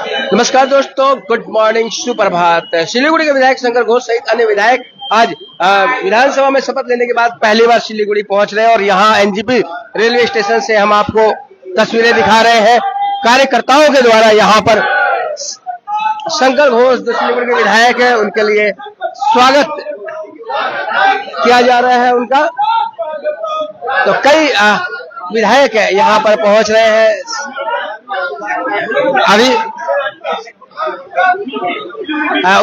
नमस्कार दोस्तों, good morning, सुप्रभात। सिलीगुड़ी के विधायक शंकर घोष सहित अन्य विधायक आज विधानसभा में शपथ लेने के बाद पहली बार सिलीगुड़ी पहुंच रहे हैं और यहाँ एनजेपी रेलवे स्टेशन से हम आपको तस्वीरें दिखा रहे हैं। कार्यकर्ताओं के द्वारा यहाँ पर शंकर घोष जो सिलीगुड़ी के विधायक है उनके लिए स्वागत किया जा रहा है उनका। तो कई विधायक है यहाँ पर पहुंच रहे हैं। अभी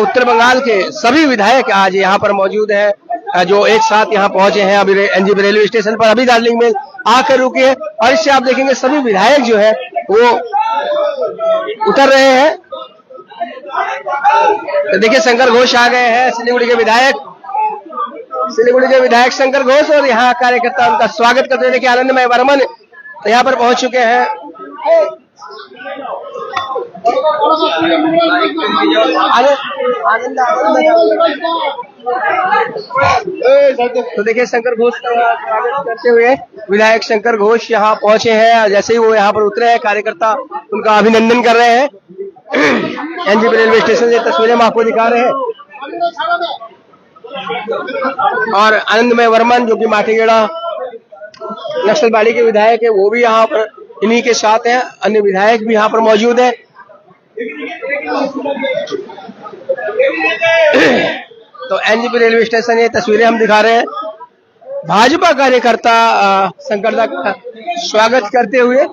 उत्तर बंगाल के सभी विधायक आज यहाँ पर मौजूद हैं जो एक साथ यहाँ पहुंचे हैं। अभी एनजेपी रेलवे स्टेशन पर अभी दार्जिलिंग में आकर रुके हैं और इससे आप देखेंगे सभी विधायक जो है वो उतर रहे हैं। तो देखिए शंकर घोष आ गए हैं, सिलीगुड़ी के विधायक शंकर घोष, और यहाँ कार्यकर्ता उनका स्वागत करते हुए देखिए आनंदमय वर्मन तो यहाँ पर पहुंच चुके हैं। तो देखिए शंकर घोष का स्वागत करते हुए विधायक शंकर घोष यहाँ पहुंचे हैं। जैसे ही वो यहाँ पर उतरे हैं कार्यकर्ता उनका अभिनंदन कर रहे हैं। एनजेपी रेलवे स्टेशन से तस्वीरें हम आपको दिखा रहे हैं। और आनंदमय वर्मन जो कि माटीगेड़ा नक्सलबाड़ी के विधायक है वो भी यहाँ पर इन्हीं के साथ हैं। अन्य विधायक भी यहाँ पर मौजूद है। तो एनजेपी रेलवे स्टेशन ये तस्वीरें हम दिखा रहे हैं। भाजपा कार्यकर्ता शंकर का स्वागत करते हुए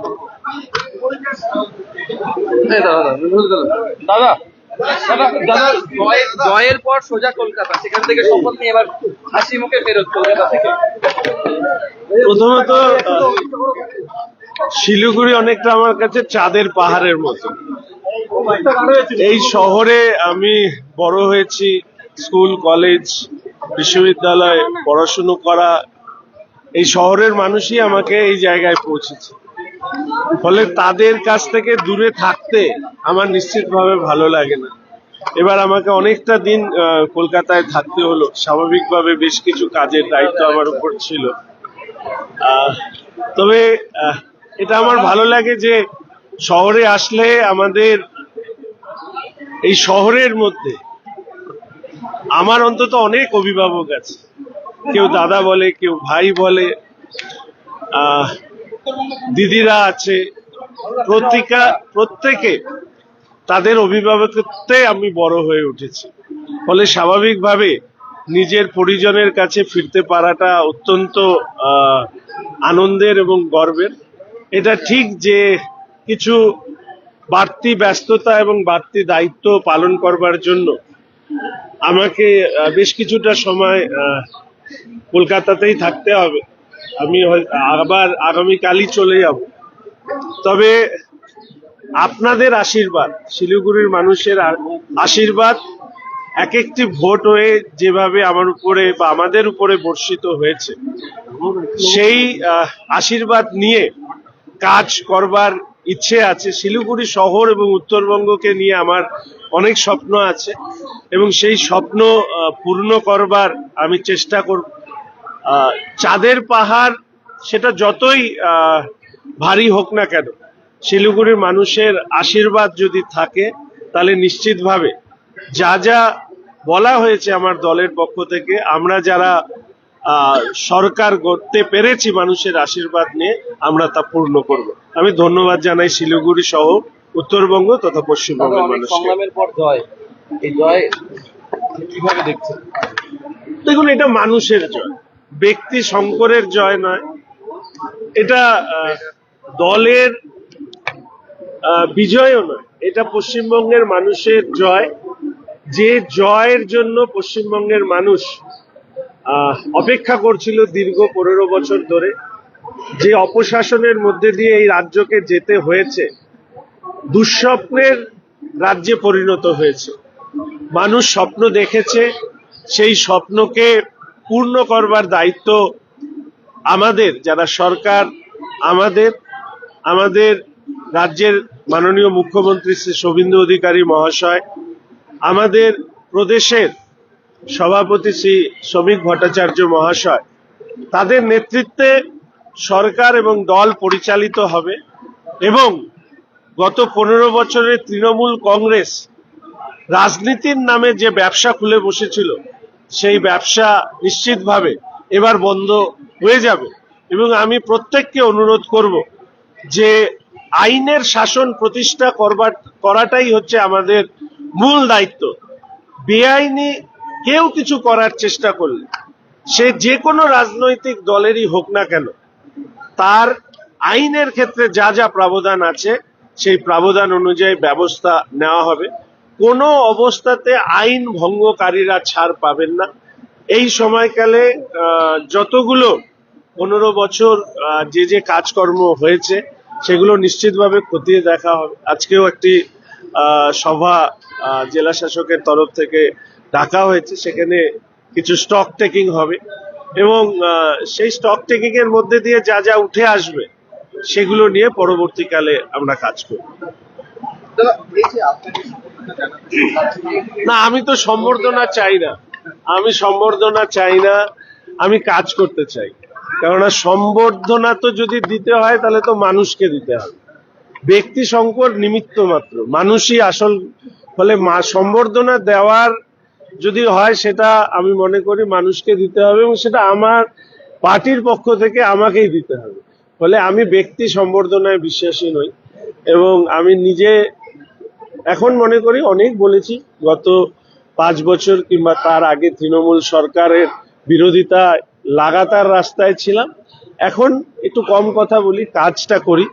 দাদা জয়ের পর সোজা কলকাতা, সেখান থেকে শপথ নিয়ে এবার হাসি মুখে ফেরত কলকাতা থেকে। প্রথমত শিলিগুড়ি অনেকটা আমার কাছে চাঁদের পাহাড়ের মতো। এই শহরে আমি বড় হয়েছি, স্কুল কলেজ বিশ্ববিদ্যালয় পড়াশুনো করা, এই শহরের মানুষই আমাকে এই জায়গায় পৌঁছেছে। ফলে তাদের কাছ থেকে দূরে থাকতে আমার নিশ্চিতভাবে ভালো লাগে না। এবার আমাকে অনেকটা দিন কলকাতায় থাকতে হলো, স্বাভাবিকভাবে বেশ কিছু কাজের দায়িত্ব আমার উপর ছিল। তবে এটা আমার ভালো লাগে যে শহরে আসলে আমাদের এই শহরের মধ্যে আমার অন্তত অনেক অভিভাবক আছে, কেউ দাদা বলে, কেউ ভাই বলে, দিদিরা আছে, প্রত্যেকে তাদের অভিভাবকত্বে আমি বড় হয়ে উঠেছি। ফলে স্বাভাবিকভাবে নিজের পরিজনের কাছে ফিরতে পারাটা অত্যন্ত আনন্দের এবং গর্বের। এটা ঠিক যে কিছু বাড়তি ব্যস্ততা এবং বাড়তি দায়িত্ব পালন করবার জন্য আমাকে বেশ কিছুটা সময় কলকাতাতেই থাকতে হবে। আমি আবার আগামীকালই চলে যাব। তবে আপনাদের আশীর্বাদ, শিলিগুড়ির মানুষের আশীর্বাদ এক একটি ভোট হয়ে যেভাবে আমার উপরে বা আমাদের উপরে বর্ষিত হয়েছে, সেই আশীর্বাদ নিয়ে কাজ করবার ইচ্ছে আছে। শিলিগুড়ি শহর এবং উত্তরবঙ্গকে নিয়ে আমার অনেক স্বপ্ন আছে এবং সেই স্বপ্ন পূর্ণ করবার আমি চেষ্টা করব। চাঁদের পাহাড় সেটা যতই ভারী হোক না কেন, শিলিগুড়ির মানুষের আশীর্বাদ যদি থাকে তাহলে নিশ্চিতভাবে যা যা বলা হয়েছে আমার দলের পক্ষ থেকে, আমরা যারা সরকার গড়তে পেরেছি মানুষের আশীর্বাদ নিয়ে, আমরা তা পূর্ণ করব। আমি ধন্যবাদ জানাই শিলিগুড়ি সহ উত্তরবঙ্গ তথা পশ্চিমবঙ্গের মানুষকে। সংগ্রামের পর জয়, এই জয় কিভাবে দেখছেন? দেখুন, এটা মানুষের জয়, ব্যক্তি শঙ্করের জয় নয়। এটা দলের বিজয়ও নয়, এটা পশ্চিমবঙ্গের মানুষের জয়। যে জয়ের জন্য পশ্চিমবঙ্গের মানুষ অপেক্ষা করছিল দীর্ঘ 15 বছর ধরে, যে অপশাসনের মধ্যে দিয়ে এই রাজ্যকে যেতে হয়েছে, দুঃস্বপ্নের রাজ্যে পরিণত হয়েছে। মানুষ স্বপ্ন দেখেছে, সেই স্বপ্নকে পূর্ণ করবার দায়িত্ব আমাদের যারা সরকার, আমাদের রাজ্যের মাননীয় মুখ্যমন্ত্রী শ্রী শুভেন্দু অধিকারী মহাশয়, আমাদের প্রদেশের সভাপতি শ্রী শ্রমিক ভট্টাচার্য মহাশয়, তাদের নেতৃত্বে সরকার এবং দল পরিচালিত হবে এবং গত 15 বছরে তৃণমূল কংগ্রেস রাজনীতির নামে যে ব্যবসা খুলে বসেছিল সেই ব্যবসা নিশ্চিতভাবে এবার বন্ধ হয়ে যাবে। এবং আমি প্রত্যেককে অনুরোধ করব যে আইনের শাসন প্রতিষ্ঠা করাটাই হচ্ছে আমাদের মূল দায়িত্ব। বেআইনি কেউ কিছু করার চেষ্টা করলে, সে যে কোনো রাজনৈতিক দলেরই হোক না কেন, তার আইনের ক্ষেত্রে যা যা প্রাবধান আছে সেই প্রাবধান অনুযায়ী ব্যবস্থা নেওয়া হবে। কোনো অবস্থাতে আইন ভঙ্গকারীরা ছাড় পাবেন না। এই সময়কালে যতগুলো 15 বছর যে যে কাজকর্ম হয়েছে সেগুলো নিশ্চিতভাবে খতিয়ে দেখা হবে। আজকেও একটি সভা জেলা শাসকের তরফ থেকে ডাকা হয়েছে, সেখানে কিছু স্টক টেকিং হবে এবং সেই স্টক টেকিং এর মধ্যে দিয়ে যা যা উঠে আসবে সেগুলো নিয়ে পরবর্তীকালে আমরা কাজ করব। না, আমি তো সম্বর্ধনা চাই না, আমি কাজ করতে চাই। কেননা সম্বর্ধনা তো যদি দিতে হয় তাহলে তো মানুষকে দিতে হবে, ব্যক্তি সংকট নিমিত্ত মাত্র, মানুষই আসল। ফলে সম্বর্ধনা দেওয়ার যদি হয় সেটা আমি মনে করি মানুষকে দিতে হবে এবং সেটা আমার পার্টির পক্ষ থেকে আমাকেই দিতে হবে। ফলে আমি ব্যক্তি সম্বর্ধনায় বিশ্বাসী নই এবং আমি নিজে এখন মনে করি, অনেক বলেছি গত 5 বছর কিংবা তার আগে তৃণমূল সরকারের বিরোধিতা লাগাতার রাস্তায় ছিলাম। এখন একটু কম কথা বলি, কাজটা করি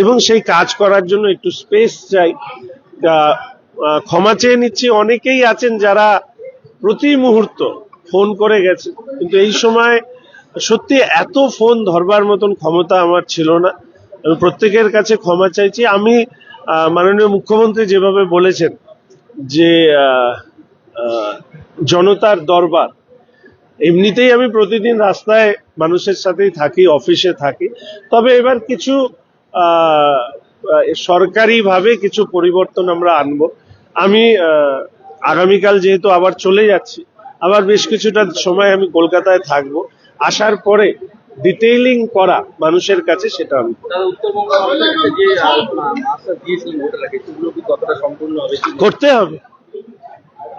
এবং সেই কাজ করার জন্য একটু স্পেস চাই। ক্ষমা চেয়ে নিচ্ছি, অনেকেই আছেন যারা প্রতি মুহূর্ত ফোন করে গেছে, কিন্তু এই সময় সত্যি এত ফোন ধরবার মতন ক্ষমতা আমার ছিল না। আমি প্রত্যেকের কাছে ক্ষমা চাইছি। আমি মাননীয় মুখ্যমন্ত্রী যেভাবে বলেছেন যে জনতার দরবার, এমনিতেই আমি প্রতিদিন রাস্তায় মানুষের সাথেই থাকি, অফিসে থাকি। তবে এবার কিছু সরকারিভাবে কিছু পরিবর্তন আমরা আনবো। আমি আগামীকাল যেহেতু আবার চলে যাচ্ছি, আবার বেশ কিছুটা সময় আমি কলকাতায় থাকবো। আসার পরে ডিটেইলিং করা মানুষের কাছে সেটা আমি করতে হবে।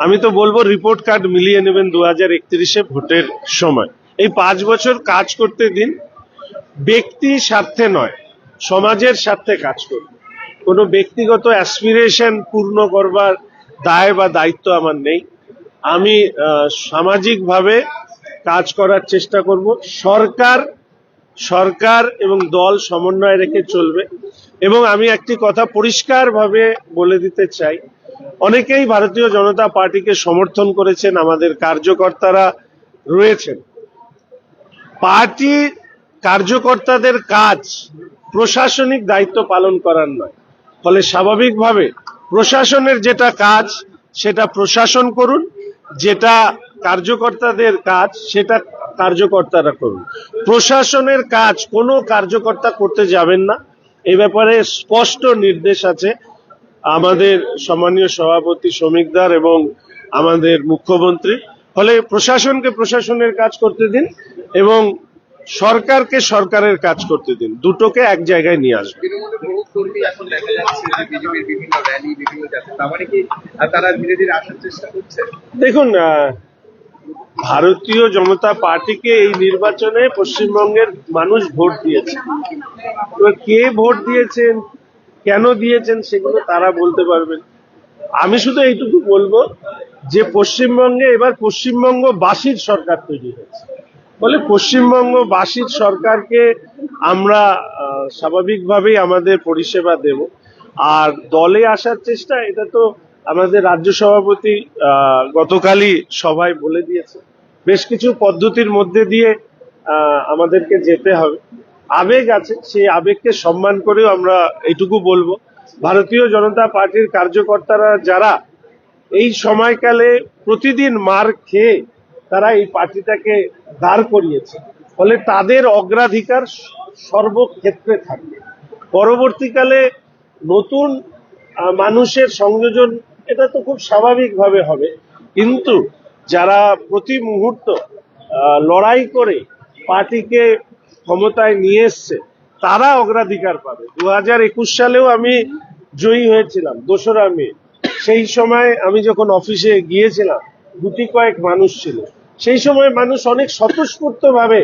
আমি তো বলবো রিপোর্ট কার্ড মিলিয়ে নেবেন 2031-এ ভোটের সময়। এই 5 বছর কাজ করতে দিন, ব্যক্তি স্বার্থে নয়, সমাজের স্বার্থে কাজ করুন। কোনো ব্যক্তিগত অ্যাসপিরেশন পূর্ণ করবার দায় বা দায়িত্ব আমার নেই। আমি সামাজিকভাবে কাজ করার চেষ্টা করব। সরকার এবং দল সমন্বয় রেখে চলবে। এবং আমি একটি কথা পরিষ্কারভাবে বলে দিতে চাই, অনেকেই ভারতীয় জনতা পার্টিকে সমর্থন করেছেন, আমাদের কার্যকর্তারা রয়েছেন। পার্টি কার্যকর্তাদের কাজ প্রশাসনিক দায়িত্ব পালন করার নয়। ফলে স্বাভাবিকভাবে প্রশাসনের যেটা কাজ সেটা প্রশাসন করুন, যেটা কার্যকর্তাদের কাজ সেটা কার্যকর্তারা করুন। প্রশাসনের কাজ কোনো কার্যকর্তা করতে যাবেন না, এই ব্যাপারে স্পষ্ট নির্দেশ আছে আমাদের সম্মানীয় সভাপতি শ্রমিকদার এবং আমাদের মুখ্যমন্ত্রী। ফলে প্রশাসনকে প্রশাসনের কাজ করতে দিন এবং সরকারকে সরকারের কাজ করতে দিন, দুটোকে এক জায়গায় নিয়ে আসবে। দেখুন, ভারতীয় জনতা পার্টিকে এই নির্বাচনে পশ্চিমবঙ্গের মানুষ ভোট দিয়েছে। কে ভোট দিয়েছেন, কেন দিয়েছেন, সেগুলো তারা বলতে পারবেন। আমি শুধু এইটুকু বলবো যে পশ্চিমবঙ্গে এবার পশ্চিমবঙ্গবাসীর সরকার তৈরি হয়েছে। বলে পশ্চিমবঙ্গবাসীর সরকারকে আমরা স্বাভাবিকভাবেই আমাদের পরিষেবা দেব। আর দলে আসার চেষ্টা, এটা তো আমাদের রাজ্য সভাপতি গতকালই সভায় বলে দিয়েছে। বেশ কিছু পদ্ধতির মধ্যে দিয়ে আমাদেরকে যেতে হবে। আবেগ আছে, সেই আবেগকে সম্মান করেও আমরা এইটুকু বলবো, ভারতীয় জনতা পার্টির কার্যকর্তারা যারা এই সময়কালে প্রতিদিন মার খেয়ে তারা এই পার্টিটাকে দাঁড় করিয়েছে, ফলে তাদের অগ্রাধিকার সর্বক্ষেত্রে থাকবে। পরবর্তীকালে নতুন মানুষের সংযোজন, এটা তো খুব স্বাভাবিকভাবে হবে, কিন্তু যারা প্রতি মুহূর্ত লড়াই করে পার্টিকে ক্ষমতায় নিয়ে এসছে তারা অগ্রাধিকার পাবে। 2021 সালেও আমি জয়ী হয়েছিলাম 2রা মে, সেই সময় আমি যখন অফিসে গিয়েছিলাম গুটি কয়েক মানুষ ছিল। সেই সময় মানুষ অনেক স্বতঃস্ফূর্ত ভাবে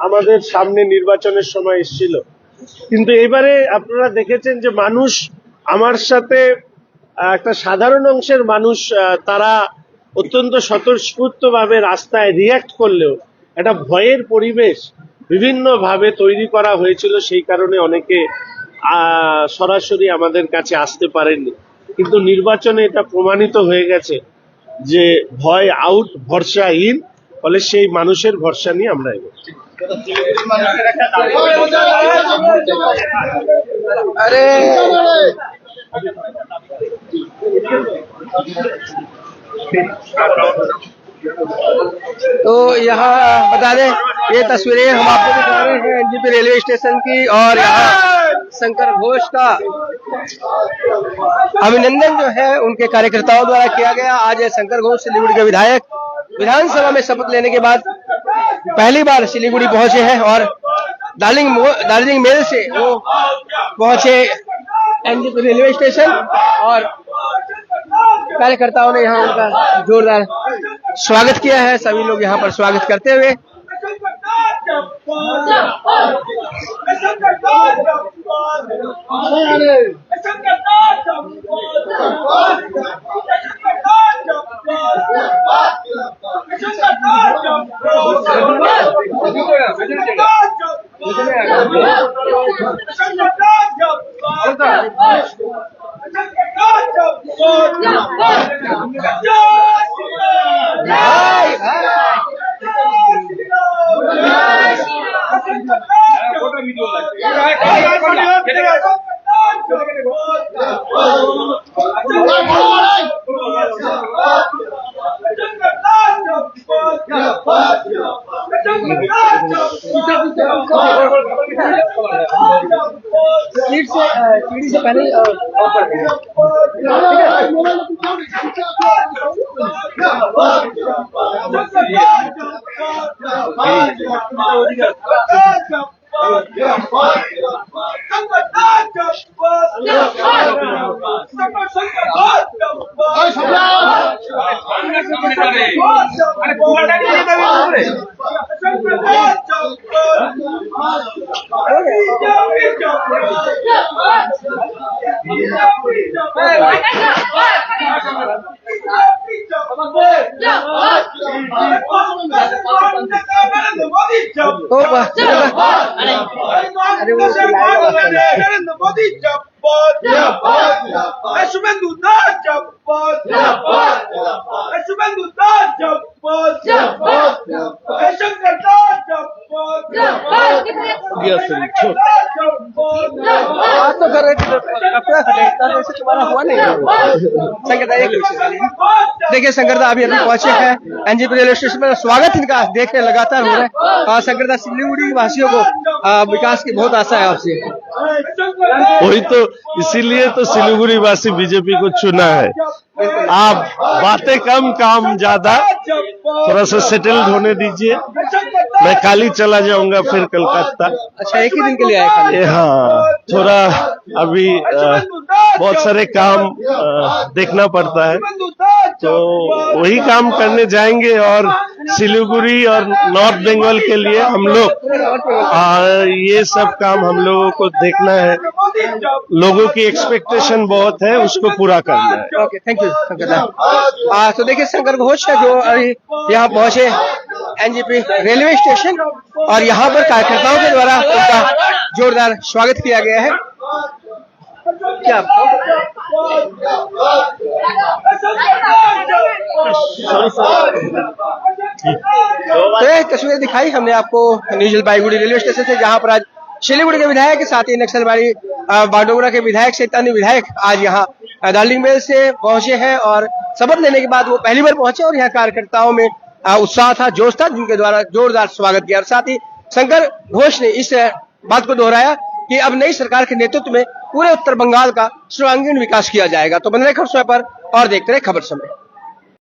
আমাদের সামনে নির্বাচনের সময় এসেছিল, কিন্তু এবারে আপনারা দেখেছেন যে মানুষ আমার সাথে একটা সাধারণ অংশের মানুষ তারা অত্যন্ত স্বতঃস্ফূর্ত ভাবে রাস্তায় রিয়াক্ট করলেও একটা ভয়ের পরিবেশ বিভিন্ন ভাবে তৈরি করা হয়েছিল, সেই কারণে অনেকে সরাসরি আমাদের কাছে আসতে পারেননি। কিন্তু নির্বাচনে এটা প্রমাণিত হয়ে গেছে যে ভয় আউট, ভরসা ইন, ফলে সেই মানুষের ভরসা নিয়ে আমরা এগোচ্ছি। अरे तो यहाँ बता दें, ये तस्वीरें हम आपको दिखा रहे हैं एनजीपी रेलवे स्टेशन की, और यहाँ शंकर घोष का अभिनंदन जो है उनके कार्यकर्ताओं द्वारा किया गया। आज शंकर घोष सिलीगुड़ी के विधायक विधानसभा में शपथ लेने के बाद पहली बार सिलीगुड़ी पहुंचे हैं, और दार्जिलिंग मेल से वो पहुंचे एनजीपी रेलवे स्टेशन, और कार्यकर्ताओं ने यहाँ उनका जोरदार स्वागत किया है। सभी लोग यहाँ पर स्वागत करते हुए सीढ़ी से पहले तो कर रहे थे, तुम्हारा हुआ नहीं। शंकरदा देखिए, शंकरदा अभी पहुंचे हैं एनजीपी रेलवे स्टेशन पर। स्वागत इनका देखिए लगातार हो रहा है। शंकरदा, सिलीगुड़ी वासियों को विकास की बहुत आशा है आपसे। वही तो, इसीलिए तो सिलीगुड़ी वासी बीजेपी को चुना है। आप बातें कम, काम ज्यादा, थोड़ा सा सेटल्ड होने दीजिए। मैं खाली चला जाऊंगा फिर कलकत्ता। अच्छा, एक ही दिन के लिए आए खाली? हाँ, थोड़ा अभी बहुत सारे काम देखना पड़ता है, तो वही काम करने जाएंगे। और सिलीगुड़ी और नॉर्थ बंगाल के लिए हम लोग ये सब काम हम लोगों को देखना है। लोगों की एक्सपेक्टेशन बहुत है, उसको पूरा करना है। ओके, थैंक यू शंकरदा। तो देखिए, शंकर घोष है जो अभी यहाँ पहुंचे एनजीपी रेलवे स्टेशन, और यहाँ पर कार्यकर्ताओं के द्वारा उनका जोरदार स्वागत किया गया है। क्या तो ये तस्वीरें दिखाई हमने आपको न्यू जलपाईगुड़ी रेलवे स्टेशन से, जहां पर आज सिलीगुड़ी के विधायक के साथ ही नक्सलबाड़ी बागडोगरा के विधायक सहित अन्य विधायक आज यहाँ दार्जिलिंग मेल से पहुंचे हैं, और शपथ लेने के बाद वो पहली बार पहुंचे, और यहाँ कार्यकर्ताओं में उत्साह था, जोश था, जिनके द्वारा जोरदार स्वागत किया। और साथ ही शंकर घोष ने इस बात को दोहराया कि अब नई सरकार के नेतृत्व में पूरे उत्तर बंगाल का सर्वांगीण विकास किया जाएगा। तो बने रहे खबर समय पर और देखते रहे खबर समय।